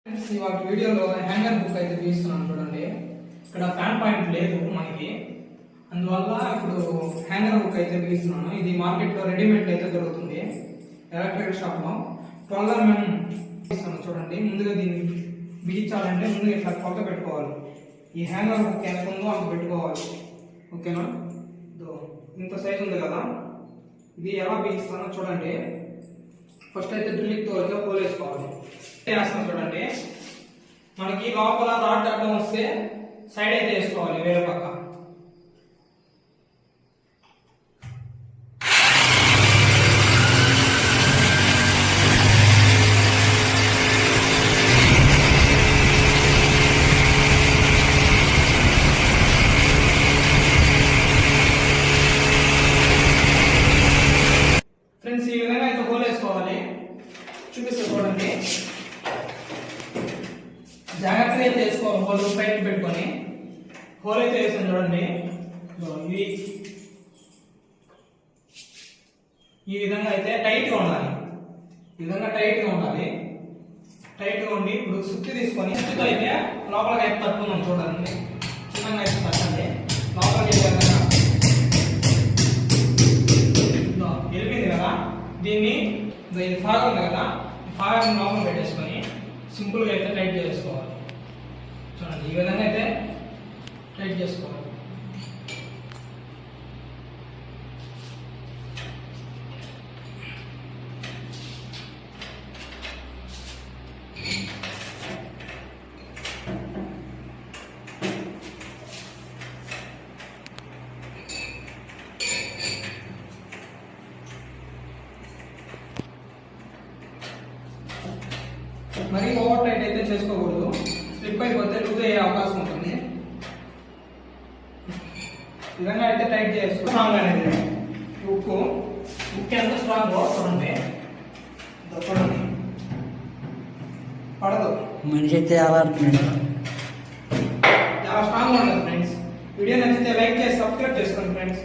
ఇవాళ వీడియోలో hanger book అయితే తీస్తున్నాను చూడండి. ఇక్కడ ఫ్యాన్ పాయింట్ లేదు మనకి, అందువల్ల ఇప్పుడు హ్యాంగర్ బుక్ అయితే తీస్తున్నాను. ఇది మార్కెట్లో రెడీమేడ్ అయితే దొరుకుతుంది ఎలక్ట్రికల్ షాప్లో. 12 mm తీస్తాను చూడండి. ముందుగా దీన్ని బిగించాలంటే ముందుగా ఇట్లా కొలత పెట్టుకోవాలి. ఈ హ్యాంగర్ బుక్ ఎంత ఉందో అంత పెట్టుకోవాలి, ఓకేనా? ఇంత సైజ్ ఉంది కదా, ఇది ఎలా బిగిస్తానో చూడండి. ఫస్ట్ అయితే డ్రిల్లింగ్తో హోల్ వేసుకోవాలి. వేస్తాం చూడండి. మనకి లోపల రాడ్ అడ్డం వస్తే సైడ్ అయితే వేసుకోవాలి, వేరే పక్క. ఫ్రెండ్స్, ఈ విధంగా అయితే హోల్ వేసుకోవాలి. చూపిస్తే చూడండి, జాగ్రత్తగా అయితే వేసుకోవాలి. హోల్ పైకి పెట్టుకొని హోల్ అయితే వేసాను చూడండి. ఇది ఈ విధంగా అయితే టైట్గా ఉండాలి. ఈ విధంగా టైట్గా ఉండాలి. టైట్గా ఉండి ఇప్పుడు సుత్తి తీసుకొని సుత్తితో అయితే లోపలికి అయితే తట్టుకున్నాం చూడండి. చిన్నగా అయితే తట్టండి. లోపలికి వెళ్ళిపోయింది కదా, దీన్ని ఇది ఫాగ్ ఉంది కదా, ఫాగ్ లోపల పెట్టేసుకొని సింపుల్గా అయితే టైట్ చేసుకోవాలి. చూడండి, ఈ విధంగా అయితే టైట్ చేసుకోవాలి. మరీ ఓవర్ టైట్ అయితే చేసుకోకూడదు, స్లిప్ అయిపోతే లూజ్ అయ్యే అవకాశం ఉంటుంది. ఈ విధంగా అయితే టైట్ చేసుకో. స్ట్రాంగ్ అనేది ఉక్కు ఎంత స్ట్రాంగ్ చూడండి. చూడండి, పడదు. మనిషి అయితే చాలా స్ట్రాంగ్ ఉండదు ఫ్రెండ్స్. వీడియో నచ్చితే లైక్ చేసి సబ్స్క్రైబ్ చేసుకోండి ఫ్రెండ్స్.